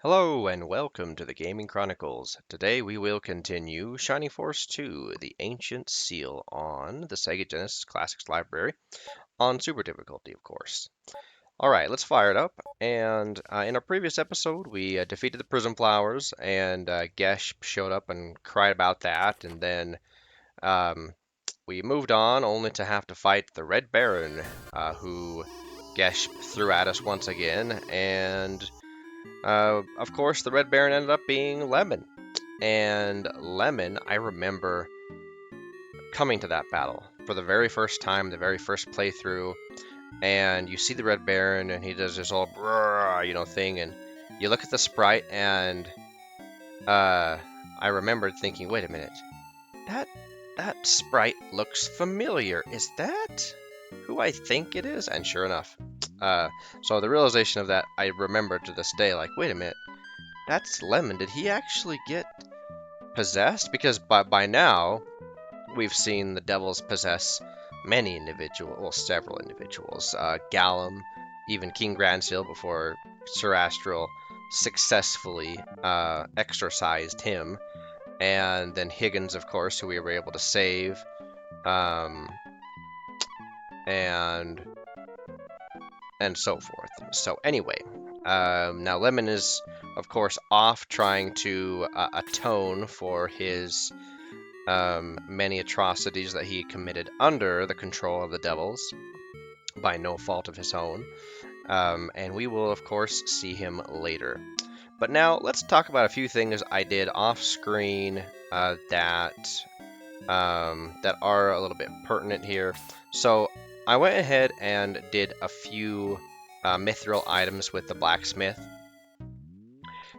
Hello and welcome to the Gaming Chronicles. Today we will continue Shining Force 2, the Ancient Seal on the Sega Genesis Classics Library, on Super Difficulty, of course. Alright, let's fire it up. And in our previous episode, we defeated the Prism Flowers, and Gesh showed up and cried about that, and then um, we moved on only to have to fight the Red Baron, who Gesh threw at us once again, and of course, the Red Baron ended up being Lemon. And Lemon, I remember coming to that battle for the very first time, the very first playthrough, and you see the Red Baron, and he does this whole thing, and you look at the sprite, and I remembered thinking, wait a minute, that sprite looks familiar. Is that who I think it is? And sure enough. So the realization of that, I remember to this day, like, wait a minute, that's Lemon. Did he actually get possessed? Because by now, we've seen the devils possess many individuals, well, several individuals. Gallum, even King Grandseal before Sir Astral successfully exorcised him. And then Higgins, of course, who we were able to save. And so forth. So anyway, now Lemon is, of course, off trying to atone for his many atrocities that he committed under the control of the devils by no fault of his own. And we will, of course, see him later. But now let's talk about a few things I did off screen that are a little bit pertinent here. So I went ahead and did a few Mithril items with the blacksmith,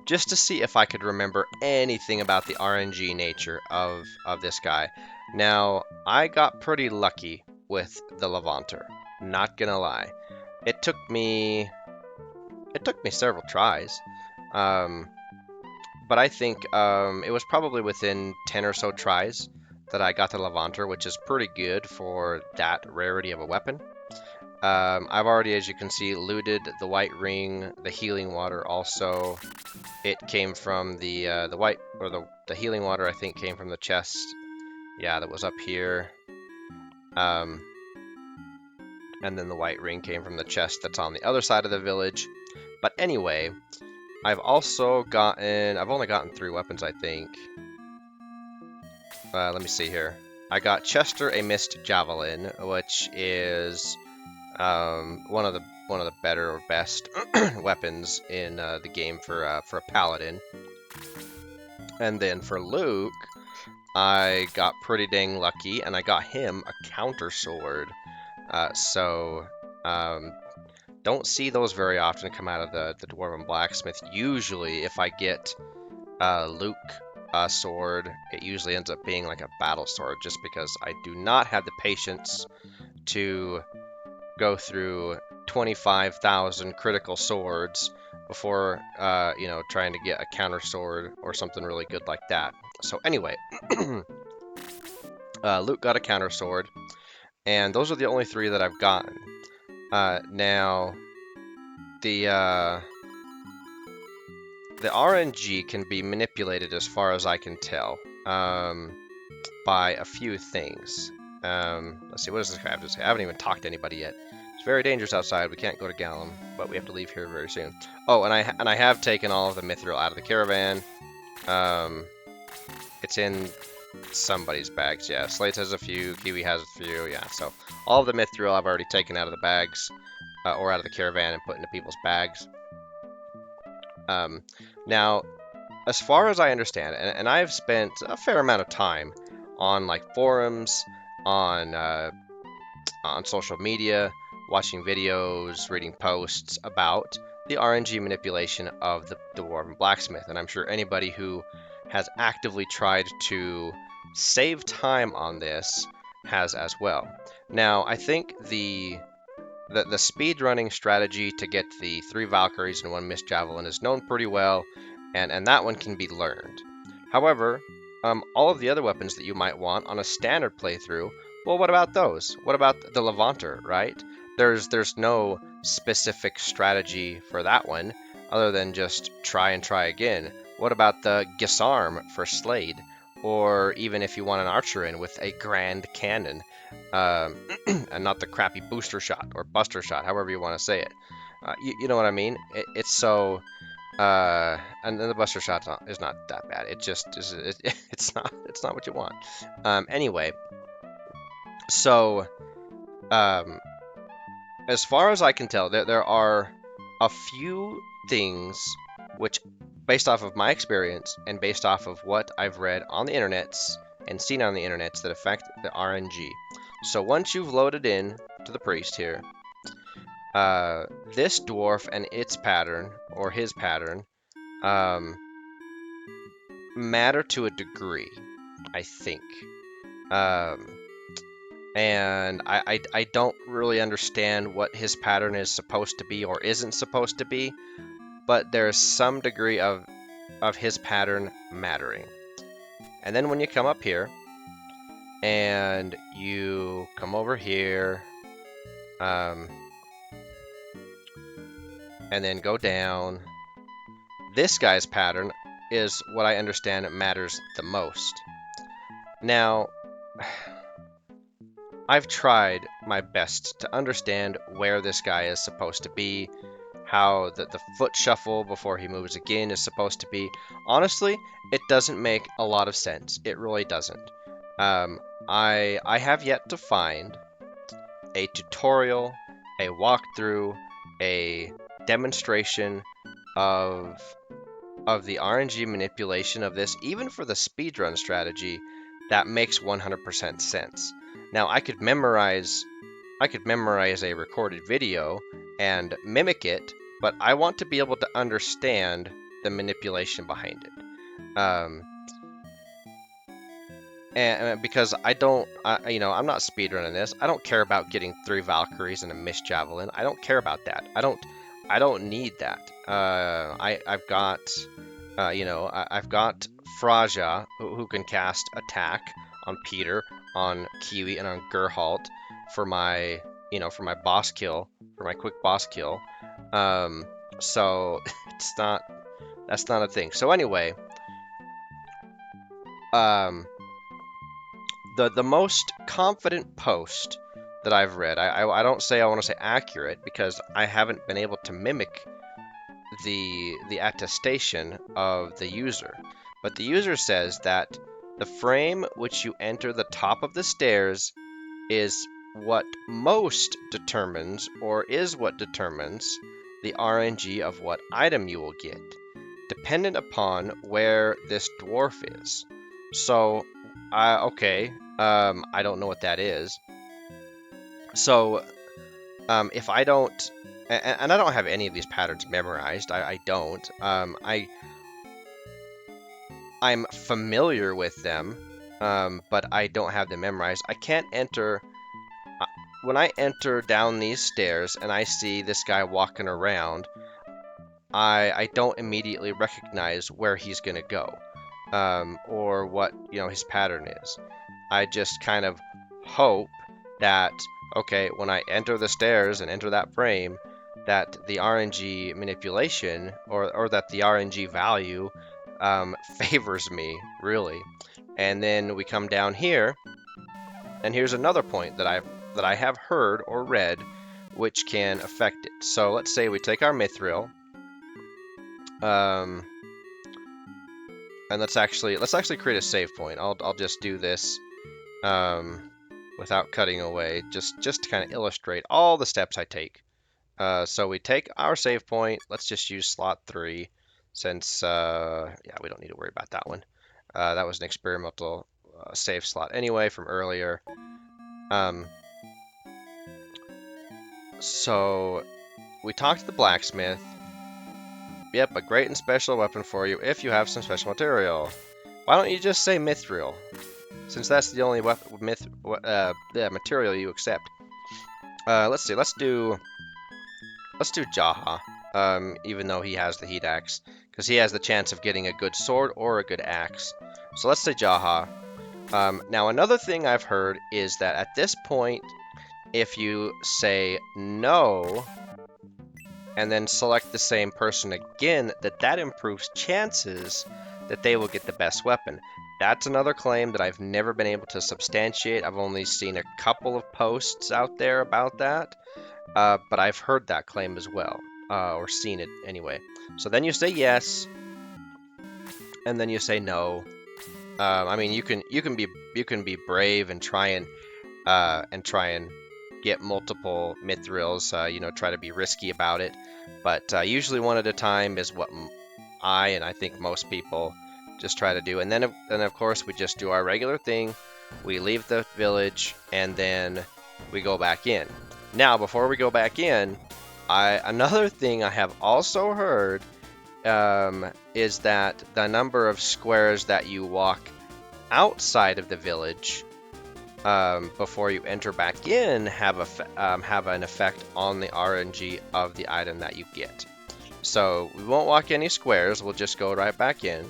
just to see if I could remember anything about the RNG nature of this guy. Now, I got pretty lucky with the Levanter, not gonna lie. It took me several tries, but I think it was probably within 10 or so tries that I got the Levanter, which is pretty good for that rarity of a weapon. I've already, as you can see, looted the white ring, the healing water also. It came from the healing water, I think, came from the chest. Yeah, that was up here. And then the white ring came from the chest that's on the other side of the village. But anyway, I've only gotten 3 weapons, I think. Let me see here. I got Chester a Mist Javelin, which is one of the better or best weapons in the game for a paladin. And then for Luke, I got pretty dang lucky, and I got him a counter sword. Don't see those very often come out of the Dwarven Blacksmith. Usually, if I get Luke sword, it usually ends up being like a battle sword, just because I do not have the patience to go through 25,000 critical swords before trying to get a counter sword or something really good like that. So anyway, Luke got a counter sword, and those are the only 3 that I've gotten. Now the RNG can be manipulated, as far as I can tell, by a few things. Let's see, what does this guy have to say? I haven't even talked to anybody yet. It's very dangerous outside. We can't go to Gallum, but we have to leave here very soon. Oh, and I have taken all of the Mithril out of the caravan. It's in somebody's bags, yeah. Slates has a few, Kiwi has a few, yeah. So all of the Mithril I've already taken out of the bags, or out of the caravan, and put into people's bags. Now, as far as I understand, and I've spent a fair amount of time on like forums, on social media, watching videos, reading posts about the RNG manipulation of the Dwarven Blacksmith, and I'm sure anybody who has actively tried to save time on this has as well. Now, I think the speedrunning strategy to get the 3 Valkyries and 1 Mist Javelin is known pretty well, and that one can be learned. However, all of the other weapons that you might want on a standard playthrough, well, what about those? What about the Levanter, right? There's no specific strategy for that one. other than just try and try again. What about the Gisarme for Slade? Or even if you want an archer in with a grand cannon, and not the crappy booster shot or buster shot, however you want to say it. You know what I mean? It's so... and then the buster shot is not that bad. It just is. It's not what you want. Anyway, so as far as I can tell, there are a few things which, based off of my experience and based off of what I've read on the internets and seen on the internets, that affect the RNG. So once you've loaded in to the priest here, this dwarf and its pattern, or his pattern, matter to a degree, I think. And I don't really understand what his pattern is supposed to be or isn't supposed to be, but there's some degree of his pattern mattering. And then when you come up here, and you come over here, and then go down, this guy's pattern is what I understand matters the most. Now, I've tried my best to understand where this guy is supposed to be, how the foot shuffle before he moves again is supposed to be. Honestly, it doesn't make a lot of sense. It really doesn't. I have yet to find a tutorial, a walkthrough, a demonstration of the RNG manipulation of this, even for the speedrun strategy, that makes 100% sense. Now, I could memorize a recorded video and mimic it, but I want to be able to understand the manipulation behind it. And because I'm not speedrunning this. I don't care about getting 3 Valkyries and a missed Javelin. I don't care about that. I don't need that. I've got Fraja, who can cast attack on Peter, on Kiwi, and on Gerhalt for my boss kill, for my quick boss kill. So that's not a thing. So anyway, the most confident post that I've read, I don't say I want to say accurate, because I haven't been able to mimic the attestation of the user, but the user says that the frame which you enter the top of the stairs is what most determines, or is what determines, the RNG of what item you will get, dependent upon where this dwarf is. So, okay, I don't know what that is. So, if I don't, and I don't have any of these patterns memorized, I don't. I'm familiar with them, but I don't have them memorized. I can't enter. When I enter down these stairs and I see this guy walking around, I don't immediately recognize where he's gonna go, or what his pattern is. I just kind of hope that, okay, when I enter the stairs and enter that frame, that the RNG manipulation, or that the RNG value favors me, really. And then we come down here, and here's another point that I have heard or read, which can affect it. So let's say we take our Mithril, and let's actually create a save point. I'll just do this without cutting away, just to kind of illustrate all the steps I take. So we take our save point. Let's just use slot 3, since yeah, we don't need to worry about that one. That was an experimental save slot anyway from earlier. So we talked to the blacksmith. Yep, a great and special weapon for you if you have some special material. Why don't you just say Mithril, since that's the only material you accept? Let's see. Let's do Jaha, even though he has the heat axe, because he has the chance of getting a good sword or a good axe. So let's say Jaha. Now another thing I've heard is that at this point, if you say no, and then select the same person again, that improves chances that they will get the best weapon. That's another claim that I've never been able to substantiate. I've only seen a couple of posts out there about that, but I've heard that claim as well, or seen it anyway. So then you say yes, and then you say no. I mean, you can be brave and try and get multiple mithrils. Try to be risky about it, but usually one at a time is what I think most people just try to do. And then of course we just do our regular thing. We leave the village and then we go back in. Now, before we go back in, another thing I have also heard is that the number of squares that you walk outside of the village before you enter back in have an effect on the RNG of the item that you get. So we won't walk any squares, we'll just go right back in.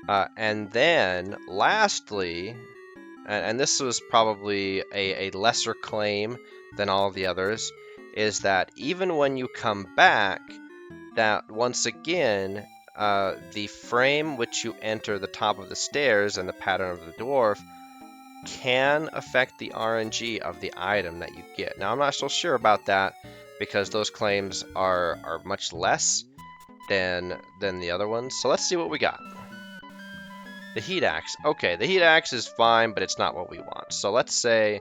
And then lastly, and this was probably a lesser claim than all of the others, is that even when you come back, that once again, the frame which you enter the top of the stairs and the pattern of the dwarf can affect the RNG of the item that you get. Now, I'm not so sure about that because those claims are much less than the other ones. So let's see what we got. The heat axe. Okay, the heat axe is fine, but it's not what we want. So let's say,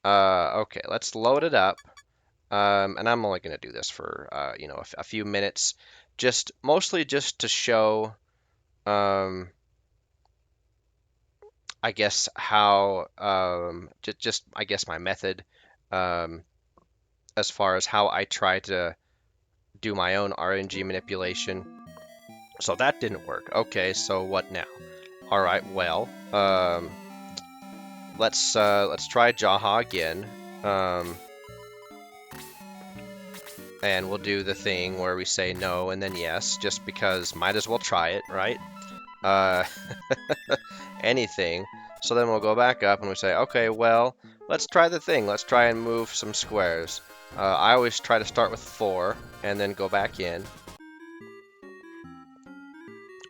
okay, let's load it up. And I'm only going to do this for, a few minutes, mostly just to show, I guess how, I guess my method, as far as how I try to do my own RNG manipulation. So that didn't work. Okay, so what now? All right, well, let's try Jaha again. And we'll do the thing where we say no and then yes, just because might as well try it, right? Anything. So then we'll go back up and we say, okay, well, let's try the thing. Let's try and move some squares. I always try to start with 4 and then go back in.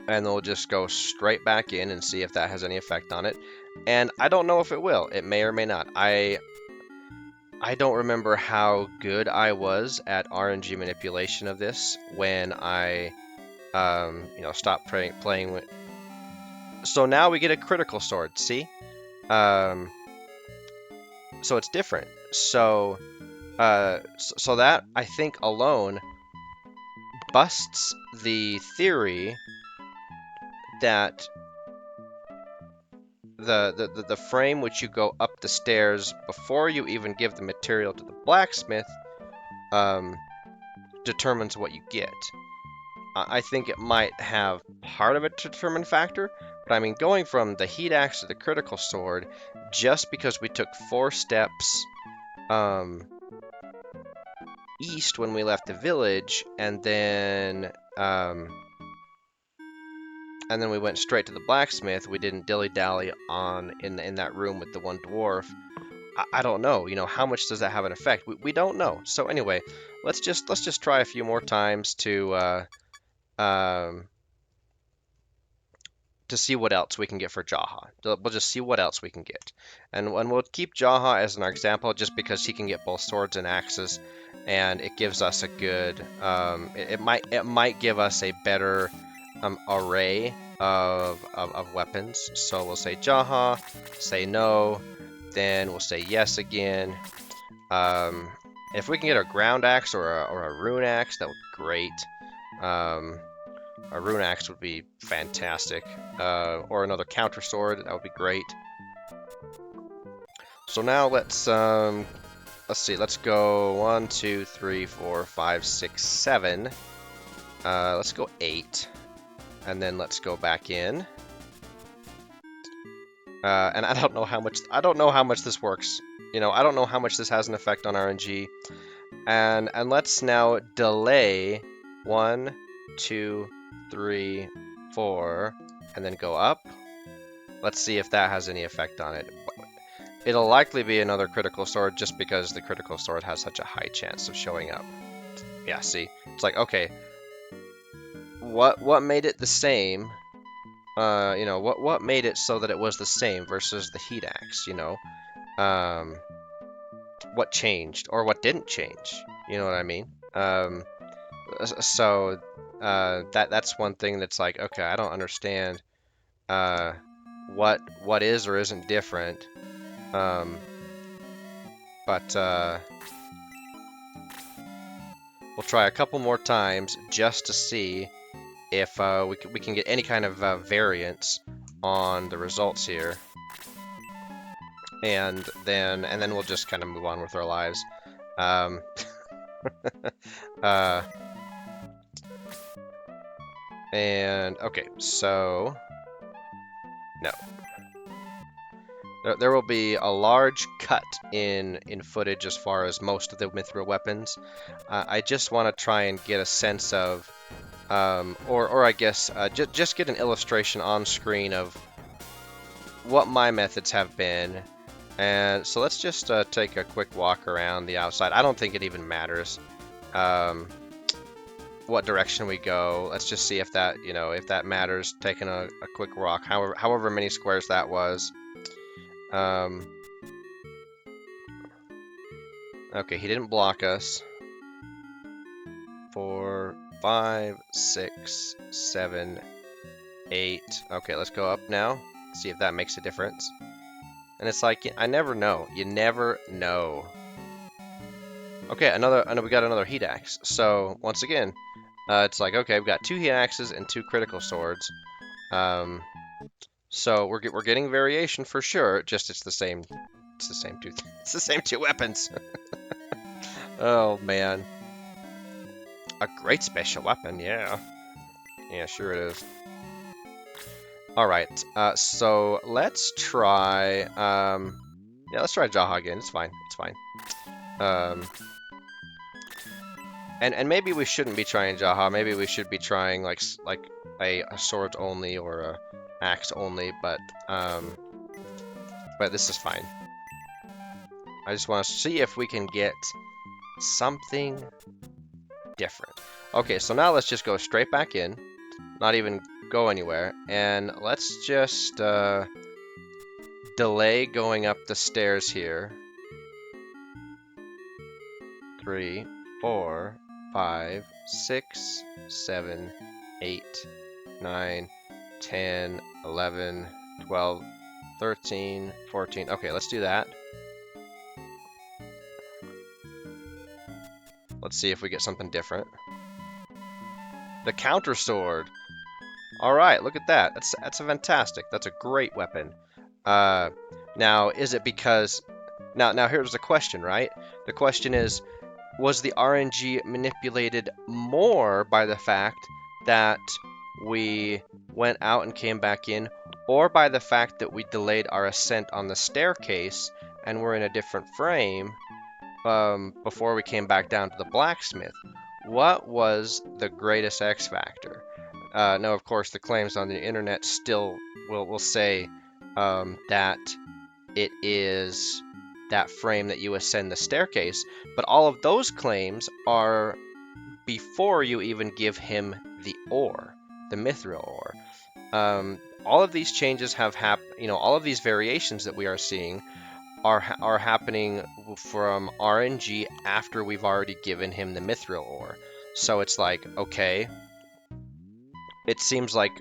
And then we'll just go straight back in and see if that has any effect on it. And I don't know if it will. It may or may not. I don't remember how good I was at RNG manipulation of this when I, stopped playing with. So now we get a critical sword, see? So it's different. So that, I think, alone busts the theory that the frame which you go up the stairs before you even give the material to the blacksmith determines what you get. I think it might have part of a determined factor, but I mean, going from the heat axe to the critical sword, just because we took 4 steps east when we left the village, and then we went straight to the blacksmith. We didn't dilly-dally in that room with the one dwarf. I don't know. How much does that have an effect? We don't know. So anyway, let's just try a few more times to see what else we can get for Jaha. We'll just see what else we can get, and we'll keep Jaha as an example just because he can get both swords and axes, and it gives us a good. It might give us a better array of weapons. So we'll say Jaha, say no, then we'll say yes again. If we can get a ground axe or a rune axe, that would be great. A rune axe would be fantastic, or another counter sword, that would be great. So now let's see, let's go 1, 2, 3, 4, 5, 6, 7. Let's go 8. And then let's go back in. And I don't know how much this works. I don't know how much this has an effect on RNG. And let's now delay 1, 2, 3, 4, and then go up. Let's see if that has any effect on it. It'll likely be another critical sword just because the critical sword has such a high chance of showing up. Yeah, see, it's like, okay, what made it the same? You know, what made it so that it was the same versus the heat axe? You know, um, what changed or what didn't change? You know what I mean? So that's one thing that's like, okay, I don't understand uh, what is or isn't different. Um, but we'll try a couple more times just to see if we can get any kind of variance on the results here, and then we'll just kind of move on with our lives. Um, uh, and okay, so no. There will be a large cut in footage as far as most of the Mithril weapons. I just want to try and get a sense of, or I guess just get an illustration on screen of what my methods have been. And so let's just take a quick walk around the outside. I don't think it even matters what direction we go. Let's just see if that, you know, if that matters. Taking a quick walk, however many squares that was. Okay, he didn't block us. 4, 5, 6, 7, 8. Okay, let's go up now. See if that makes a difference. And it's like, I never know. You never know. Okay, we got another heat axe. So once again, it's like, okay, we've got 2 heat axes and 2 critical swords. So we're getting variation for sure. Just it's the same two it's the same 2 weapons. Oh man. A great special weapon, yeah. Yeah, sure it is. Alright, so let's try, yeah, let's try Jaha again. It's fine, it's fine. And maybe we shouldn't be trying Jaha. Maybe we should be trying, like a sword only or a axe only, but this is fine. I just want to see if we can get something different. Okay, so now let's just go straight back in, not even go anywhere, and let's just delay going up the stairs here. 3, 4, 5, 6, 7, 8, 9, 10, 11, 12, 13, 14. Okay, let's do that. Let's see if we get something different. The counter sword. All right, look at that. That's a fantastic. That's a great weapon. Now, is it because now here's the question, right? The question is, was the RNG manipulated more by the fact that we went out and came back in, or by the fact that we delayed our ascent on the staircase and we're in a different frame before we came back down to the blacksmith? What was the greatest X factor? Now, of course, the claims on the internet still will say that it is that frame that you ascend the staircase, but all of those claims are before you even give him the ore, the Mithril ore. All of these changes have happened, you know, all of these variations that we are seeing are happening from RNG after we've already given him the Mithril ore. So it's like, okay, it seems like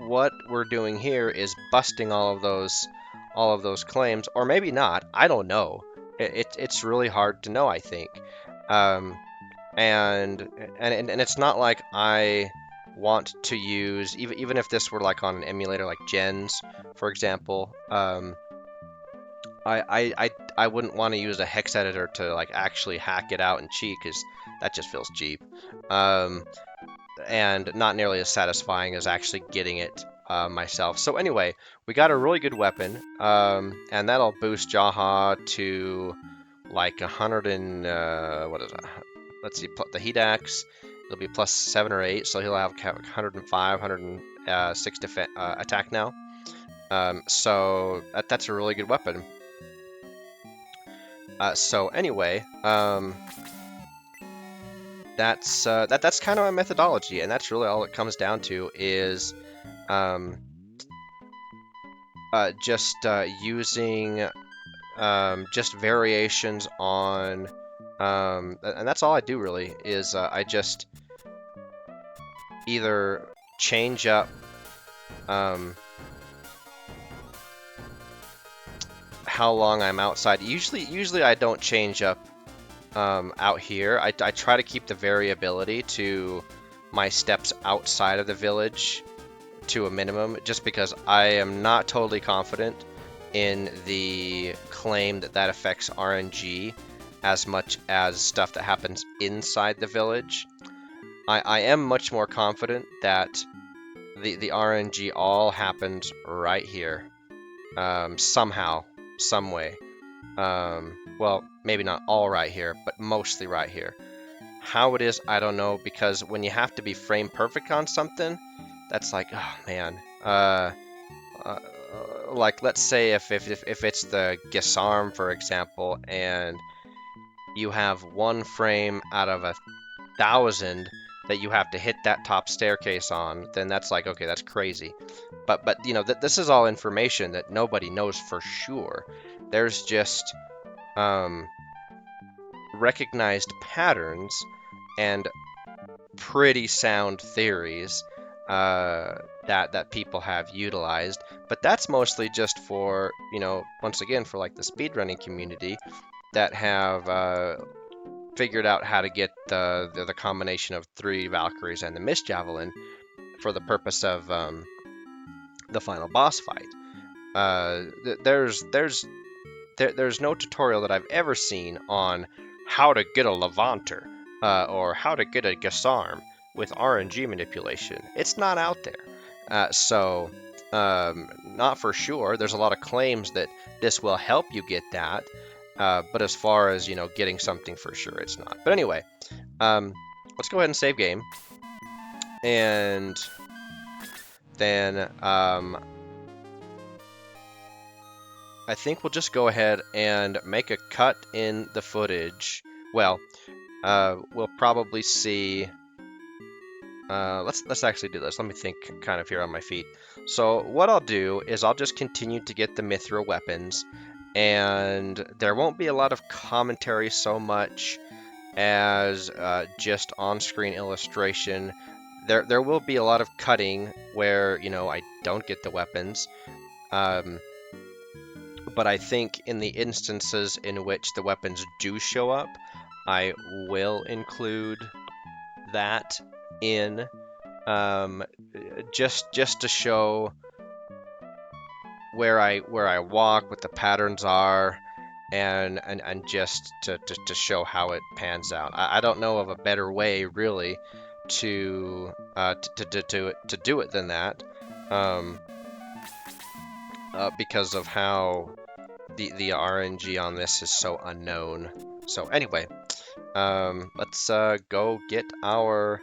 what we're doing here is busting all of those claims, or maybe not. I don't know. It's really hard to know, I think. And it's not like I want to use, even if this were like on an emulator like Gens, for example. I wouldn't want to use a hex editor to like actually hack it out and cheat, because that just feels cheap. And not nearly as satisfying as actually getting it myself. So anyway, we got a really good weapon, and that'll boost Jaha to like 100 and what is that? Let's see, the heat axe. It'll be plus 7 or 8, so he'll have 105, 106 attack now. So that's a really good weapon. So anyway, that's kind of my methodology, and that's really all it comes down to is um, just using just variations on, and that's all I do really is I just either change up how long I'm outside. Usually I don't change up out here. I try to keep the variability to my steps outside of the village to a minimum, just because I am not totally confident in the claim that that affects RNG as much as stuff that happens inside the village. I am much more confident that the RNG all happens right here, somehow, some way. Well, maybe not all right here, but mostly right here. How it is, I don't know, because when you have to be frame perfect on something, that's like, oh man. Like, let's say if it's the Gisarme, for example, and you have one frame out of 1,000 that you have to hit that top staircase on, then that's like, okay, that's crazy. But you know, this is all information that nobody knows for sure. There's just recognized patterns and pretty sound theories that people have utilized, but that's mostly just for, you know, once again, for like the speedrunning community that have figured out how to get the combination of 3 Valkyries and the Mist Javelin for the purpose of the final boss fight. There's no tutorial that I've ever seen on how to get a Levanter or how to get a Gisarme with RNG manipulation. It's not out there. So, not for sure. There's a lot of claims that this will help you get that, but as far as, you know, getting something for sure, it's not. But anyway, let's go ahead and save game. And then I think we'll just go ahead and make a cut in the footage. Well, we'll probably see. Let's actually do this. Let me think kind of here on my feet. So what I'll do is I'll just continue to get the Mithril weapons, and there won't be a lot of commentary so much as just on-screen illustration. There will be a lot of cutting where, you know, I don't get the weapons. But I think in the instances in which the weapons do show up, I will include that in, just to show where I walk, what the patterns are, and just to show how it pans out. I don't know of a better way really to do it than that, because of how the RNG on this is so unknown. So anyway, let's go get our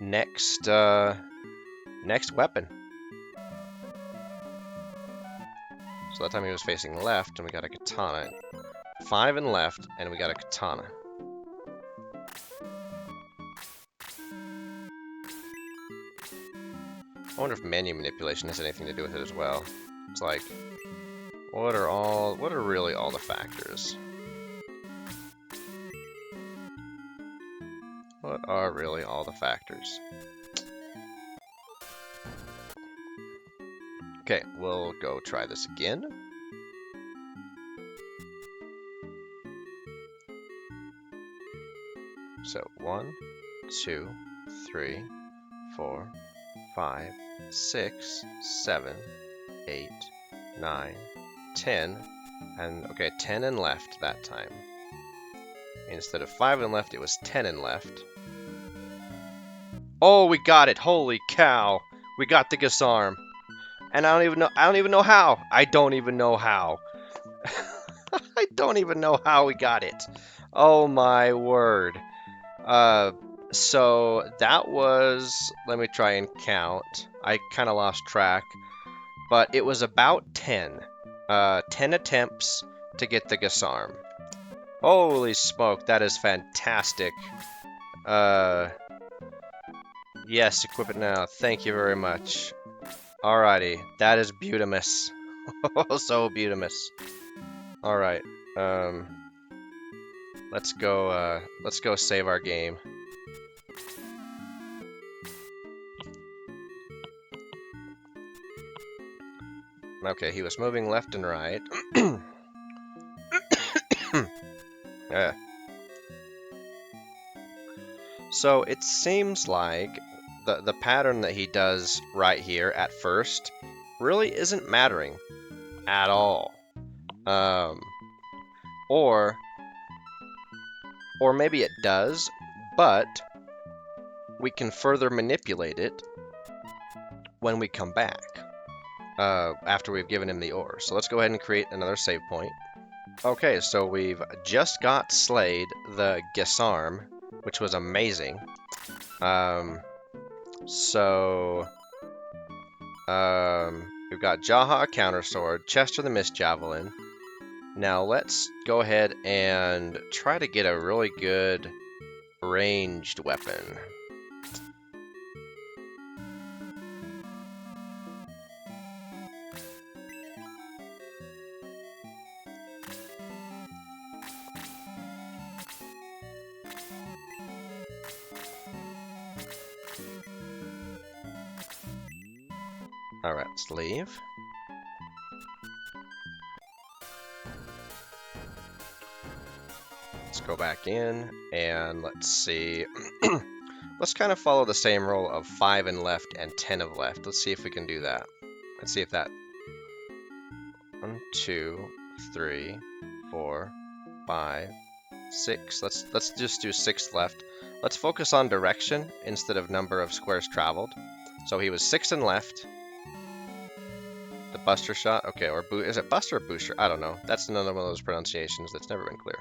next weapon. So that time he was facing left, and we got a katana. 5 and left, and we got a katana. I wonder if menu manipulation has anything to do with it as well. It's like, what are really all the factors? What are really all the factors? Okay, we'll go try this again. So 1, 2, 3, 4, 5, 6, 7, 8, 9, 10, and okay, 10 and left that time. Instead of 5 and left, it was 10 and left. Oh, we got it! Holy cow! We got the Gisarme. And I don't even know how. I don't even know how. I don't even know how we got it. Oh my word. So that was, let me try and count. I kind of lost track, but it was about 10. 10 attempts to get the Gisarme. Holy smoke, that is fantastic. Yes, equip it now. Thank you very much. Alrighty, that is beautimous. So beautimous. Alright, let's go save our game. Okay, he was moving left and right. Yeah. So it seems like the pattern that he does right here at first really isn't mattering at all. Or maybe it does, but we can further manipulate it when we come back after we've given him the ore. So let's go ahead and create another save point. Okay, so we've just got slayed the Gisarme, which was amazing. We've got Jaha Countersword, Chester the Mist Javelin. Now let's go ahead and try to get a really good ranged weapon. Alright, let's leave. Let's go back in, and let's see. Let's kind of follow the same rule of 5 and left and 10 of left. Let's see if we can do that. Let's see if that... 1, 2, 3, 4, 5, 6. Let's just do 6 left. Let's focus on direction instead of number of squares traveled. So he was 6 and left. The Buster shot? Okay, or is it Buster or Booster? I don't know. That's another one of those pronunciations that's never been clear.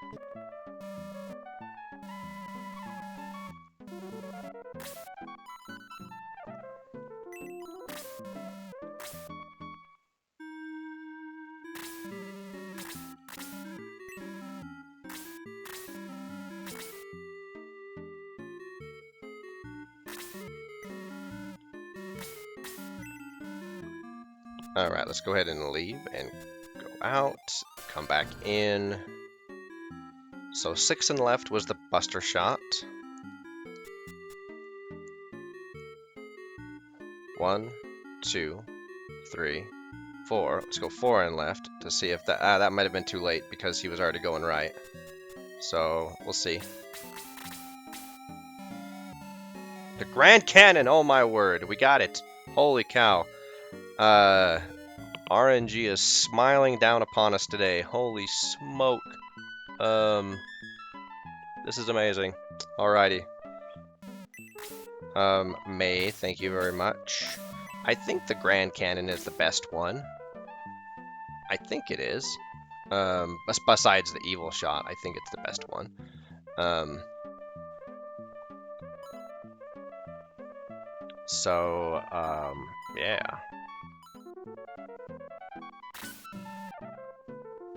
Alright, let's go ahead and leave and go out, come back in. So 6 and left was the Buster shot. 1, 2, 3, 4. Let's go 4 and left to see if that might have been too late because he was already going right. So we'll see. The Grand Cannon! Oh my word, we got it! Holy cow! RNG is smiling down upon us today. Holy smoke. This is amazing. Alrighty. May, thank you very much. I think the Grand Cannon is the best one. I think it is. Besides the Evil Shot, I think it's the best one. Yeah.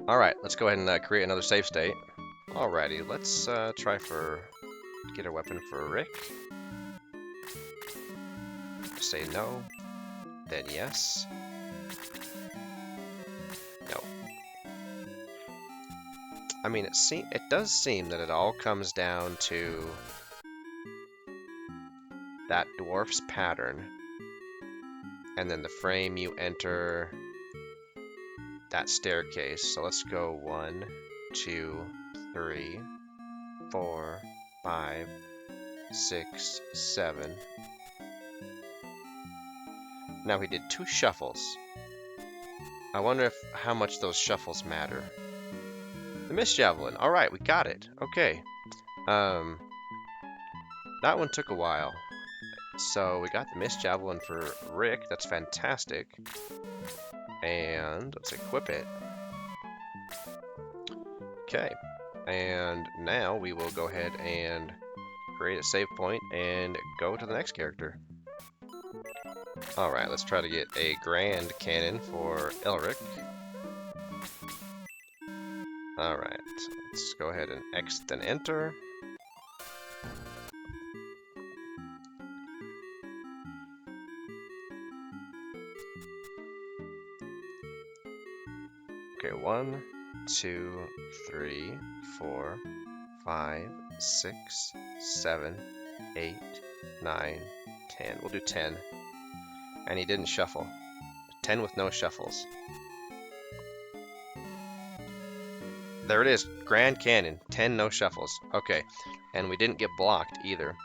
Alright, let's go ahead and create another save state. Alrighty, let's try get a weapon for Rick. Say no, then yes. No. I mean, it does seem that it all comes down to that dwarf's pattern, and then the frame you enter that staircase. So let's go 1, 2, 3, 4, 5, 6, 7. Now he did 2 shuffles. I wonder how much those shuffles matter. The Mist Javelin. Alright, we got it. Okay. That one took a while. So we got the Mist Javelin for Rick. That's fantastic. And let's equip it. Okay. And now we will go ahead and create a save point and go to the next character. Alright, let's try to get a Grand Cannon for Elric. Alright, let's go ahead and exit and enter. Okay, 1, 2, 3, 4, 5, 6, 7, 8, 9, 10. We'll do 10. And he didn't shuffle. 10 with no shuffles. There it is. Grand Canyon. 10 no shuffles. Okay. And we didn't get blocked either.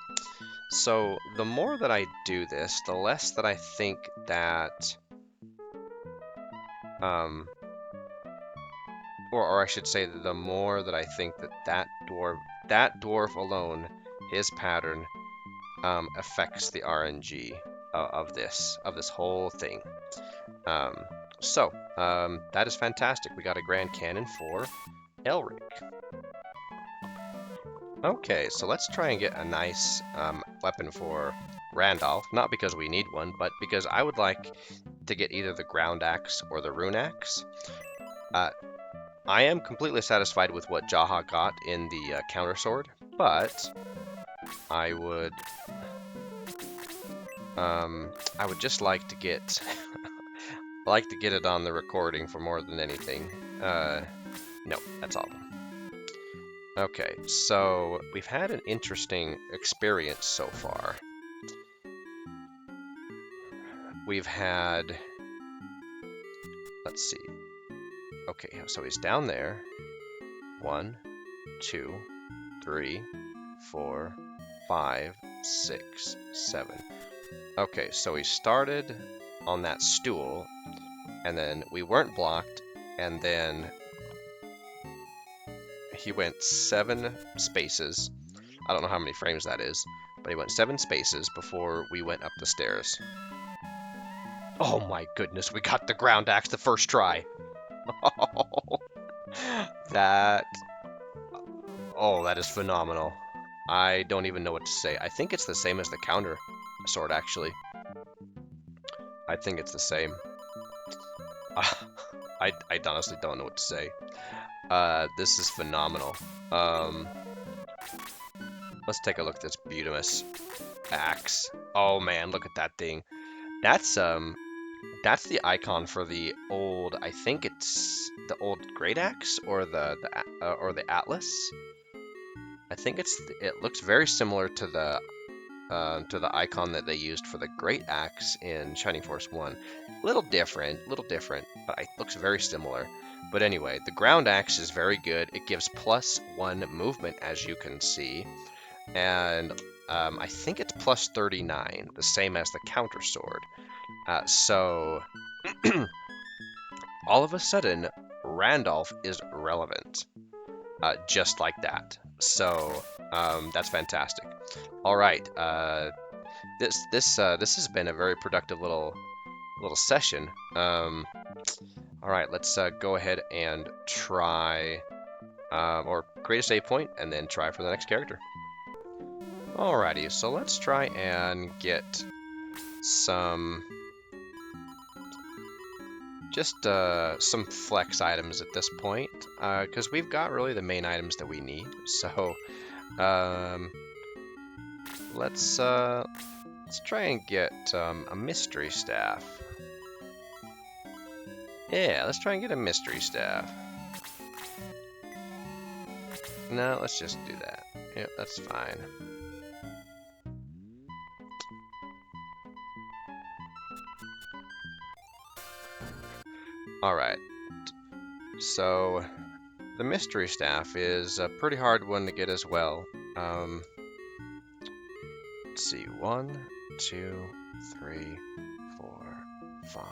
So the more that I do this, the less that I think that... Or I should say, the more that I think that dwarf alone, his pattern, affects the RNG of this whole thing. That is fantastic. We got a Grand Cannon for Elric. Okay, so let's try and get a nice weapon for Randolph. Not because we need one, but because I would like to get either the ground axe or the rune axe. I am completely satisfied with what Jaha got in the counter sword, but I would just like to get it on the recording for more than anything. No, that's all. Okay, so we've had an interesting experience so far. We've had, let's see. Okay, so he's down there. 1, 2, 3, 4, 5, 6, 7. Okay, so he started on that stool, and then we weren't blocked, and then he went 7 spaces. I don't know how many frames that is, but he went 7 spaces before we went up the stairs. Oh my goodness, we got the ground axe the first try. That is phenomenal. I don't even know what to say. I think it's the same as the counter sword, actually. I think it's the same. I honestly don't know what to say. This is phenomenal. Let's take a look at this Butamus axe. Oh man, look at that thing. That's the icon for the old. I think it's the old Great Axe or the Atlas. I think it looks very similar to the icon that they used for the Great Axe in Shining Force 1. Little different, but it looks very similar. But anyway, the ground axe is very good. It gives +1 movement, as you can see, and I think it's +39, the same as the counter sword. So all of a sudden, Randolph is relevant, just like that. So that's fantastic. All right, this has been a very productive little session. All right, let's go ahead and try, or create a save point, and then try for the next character. Alrighty, so let's try and get some flex items at this point, because we've got really the main items that we need. So let's try and get a mystery staff. Yeah, let's try and get a mystery staff. No, let's just do that. Yep, that's fine. Alright, so the mystery staff is a pretty hard one to get as well. Let's see, 1, 2, 3, 4, 5.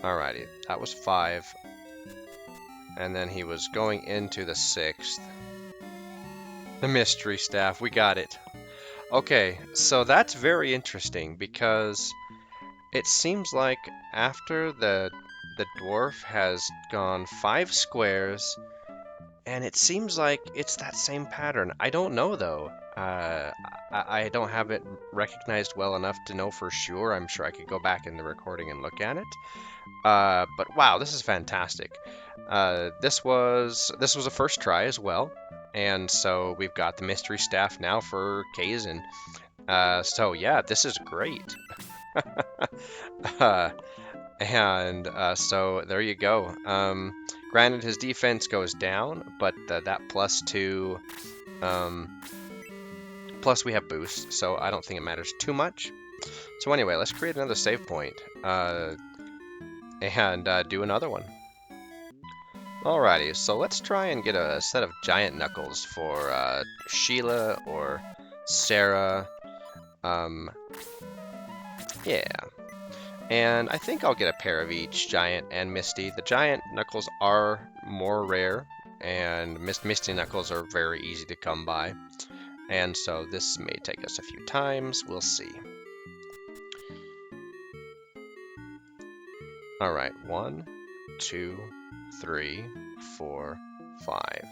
Alrighty, that was 5. And then he was going into the 6th. The mystery staff, we got it. Okay, so that's very interesting because it seems like after the dwarf has gone 5 squares, and it seems like it's that same pattern. I don't know though. I don't have it recognized well enough to know for sure. I'm sure I could go back in the recording and look at it. But wow, this is fantastic. This was a first try as well, and so we've got the mystery staff now for Kazin. So yeah, this is great. And so there you go. Granted, his defense goes down, but that +2, plus we have boost, so I don't think it matters too much. So anyway, let's create another save point, and do another one. Alrighty, so let's try and get a set of giant knuckles for Sheila or Sarah. Yeah. And I think I'll get a pair of each, Giant and Misty. The Giant Knuckles are more rare, and Misty Knuckles are very easy to come by. And so this may take us a few times. We'll see. Alright, 1, 2, 3, 4, 5.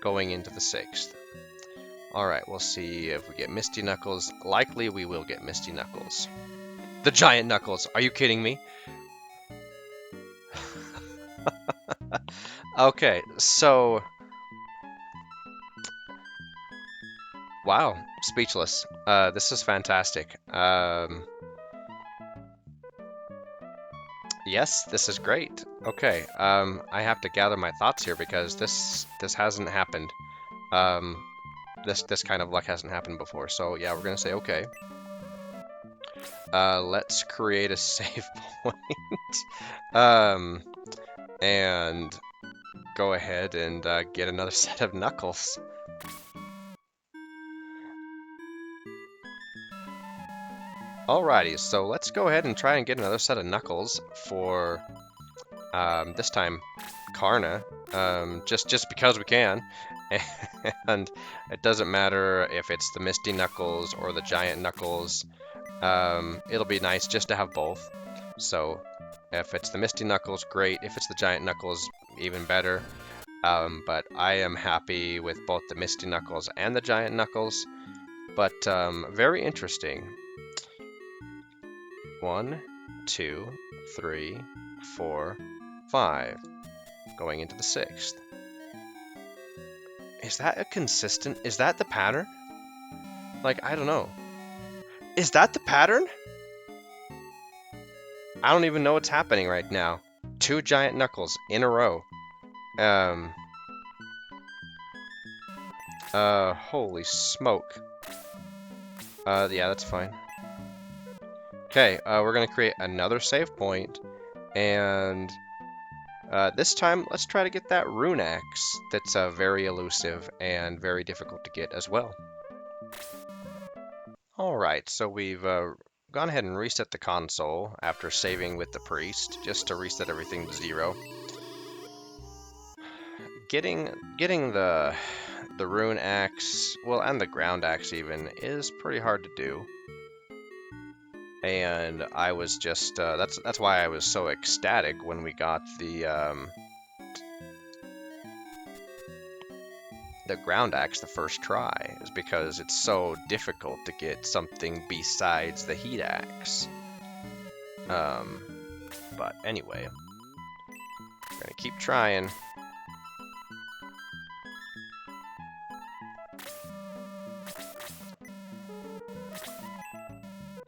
Going into the 6th. Alright, we'll see if we get Misty Knuckles. Likely we will get Misty Knuckles. The Giant Knuckles! Are you kidding me? Okay, so... Wow, speechless. This is fantastic. Yes, this is great. Okay, I have to gather my thoughts here because this hasn't happened. This kind of luck hasn't happened before. So yeah, we're gonna say okay. Let's create a save point. And go ahead and get another set of knuckles. Alrighty, so let's go ahead and try and get another set of knuckles for this time Karna, just because we can. And it doesn't matter if it's the Misty Knuckles or the Giant Knuckles. It'll be nice just to have both. So if it's the Misty Knuckles, great. If it's the Giant Knuckles, even better. But I am happy with both the Misty Knuckles and the Giant Knuckles. But very interesting. 1, 2, 3, 4, 5. Going into the 6th. Is that a consistent... Is that the pattern? Like, I don't know. Is that the pattern? I don't even know what's happening right now. 2 Giant Knuckles in a row. Holy smoke. Yeah, that's fine. Okay, we're gonna create another save point, and this time let's try to get that rune axe that's very elusive and very difficult to get as well. Alright, so we've gone ahead and reset the console after saving with the priest, just to reset everything to 0. Getting the rune axe, well, and the ground axe even, is pretty hard to do. And I was just, that's why I was so ecstatic when we got the ground axe the first try, is because it's so difficult to get something besides the heat axe. But anyway, we're gonna keep trying.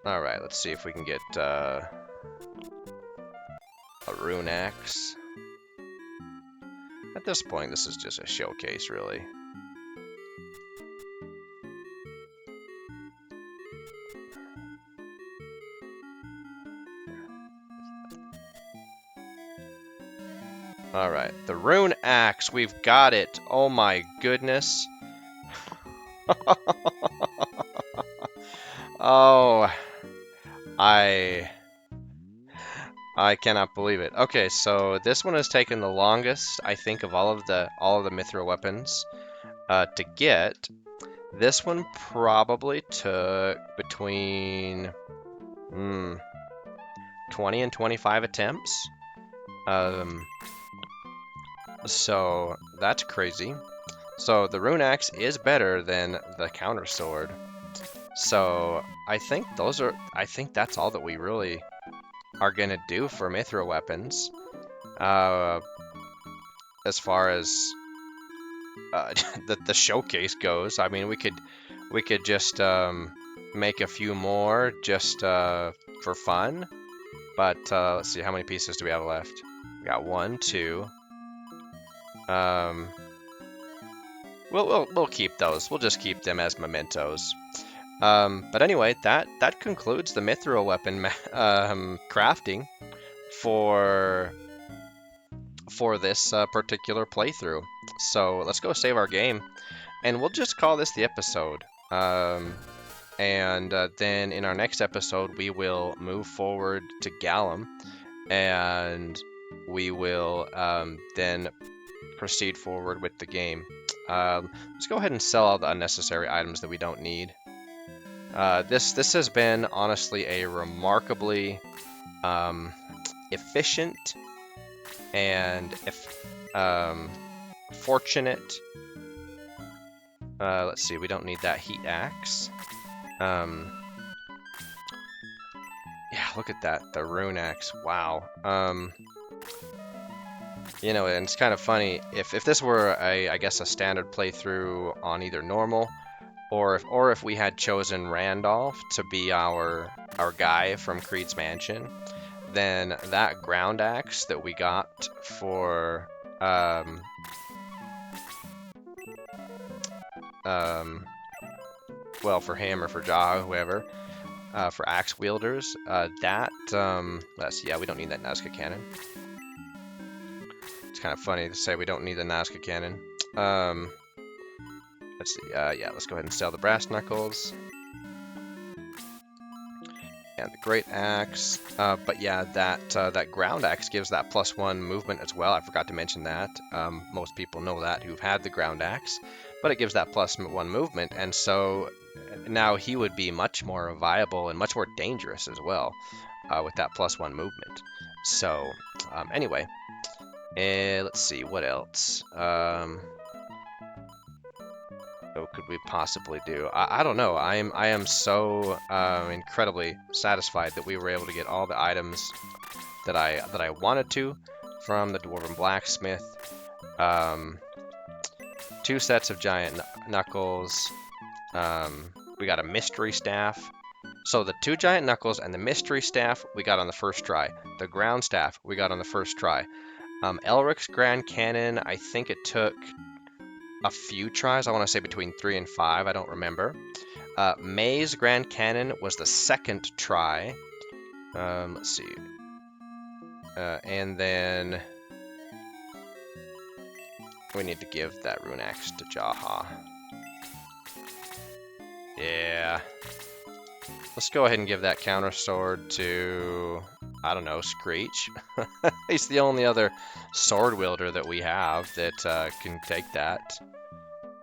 Alright, let's see if we can get a rune axe. At this point, this is just a showcase, really. Alright, the rune axe, we've got it. Oh my goodness. Oh, I cannot believe it. Okay, so this one has taken the longest, I think, of all of the Mithril weapons to get. This one probably took between 20 and 25 attempts. So that's crazy. So the rune axe is better than the counter sword. So I think that's all that we really are gonna do for Mithril weapons. As far as the showcase goes, I mean, we could just make a few more just for fun, But let's see, how many pieces do we have left? We got 1, 2. We'll keep those. We'll just keep them as mementos. But anyway, that concludes the Mithril weapon crafting for this particular playthrough. So let's go save our game, and we'll just call this the episode. And then in our next episode, we will move forward to Gallum, and we will then proceed forward with the game. Let's go ahead and sell all the unnecessary items that we don't need. This has been honestly a remarkably efficient and fortunate. Let's see, we don't need that heat axe. Yeah, look at that, the rune axe. Wow. You know, and it's kind of funny if this were I guess a standard playthrough on either normal, or if we had chosen Randolph to be our guy from Creed's Mansion, then that ground axe that we got for well, for him or for Jaha, whoever, for axe wielders, let's see, yeah, we don't need that Nazca cannon. It's kind of funny to say we don't need the Nazca cannon. Let's see, yeah, let's go ahead and sell the brass knuckles and the great axe. But yeah, that ground axe gives that +1 movement as well. I forgot to mention that. Most people know that who've had the ground axe, but it gives that +1 movement, and so now he would be much more viable and much more dangerous as well with that +1 movement. So anyway, let's see what else. What could we possibly do? I don't know. I am so incredibly satisfied that we were able to get all the items that I wanted to from the Dwarven blacksmith. 2 sets of giant knuckles. We got a mystery staff. So the 2 giant knuckles and the mystery staff we got on the first try. The ground staff we got on the first try. Elric's grand cannon, I think it took a few tries. I want to say between 3 and 5. I don't remember. May's grand cannon was the second try. Let's see. And then we need to give that rune axe to Jaha. Yeah. Let's go ahead and give that counter sword to, I don't know, Screech. He's the only other sword wielder that we have that can take that.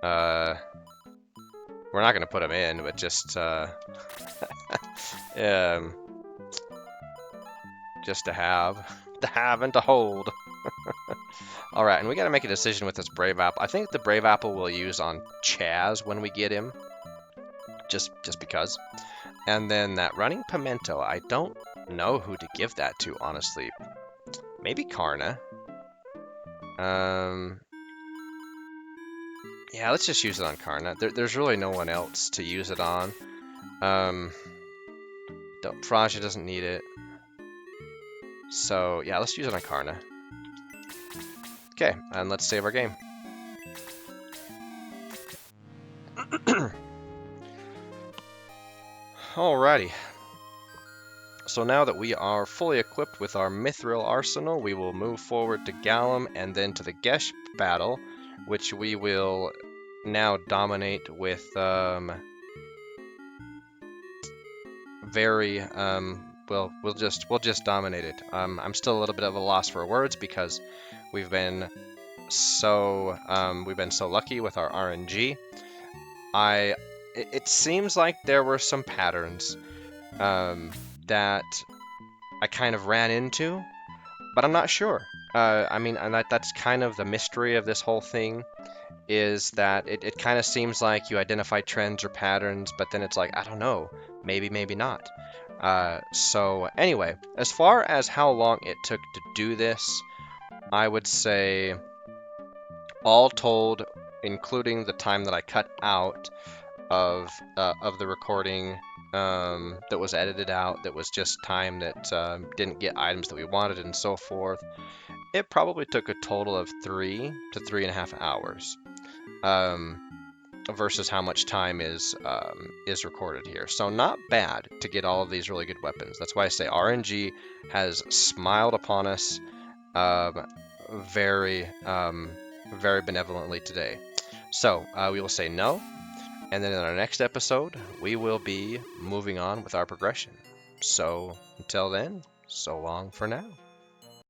We're not going to put him in, but just to have and to hold. All right, and we got to make a decision with this Brave Apple. I think the Brave Apple we'll use on Chaz when we get him, just because. And then that running pimento, I don't know who to give that to, honestly. Maybe Karna. Yeah, let's just use it on Karna. There's really no one else to use it on. Fraja doesn't need it. So, yeah, let's use it on Karna. Okay, and let's save our game. Alrighty. So now that we are fully equipped with our Mithril arsenal, we will move forward to Gallum and then to the Gesh battle, which we will now dominate with very we'll just dominate it. I'm still a little bit of a loss for words because we've been so lucky with our RNG. It seems like there were some patterns that I kind of ran into, but I'm not sure. I mean, and that's kind of the mystery of this whole thing, is that it kind of seems like you identify trends or patterns, but then it's like, I don't know, maybe not. So anyway, as far as how long it took to do this, I would say all told, including the time that I cut out of the recording that was edited out, that was just time that didn't get items that we wanted and so forth, it probably took a total of 3 to 3.5 hours. Versus how much time is recorded here. So not bad to get all of these really good weapons. That's why I say RNG has smiled upon us very very benevolently today. So we will say no, and then in our next episode we will be moving on with our progression. So until then, so long for now.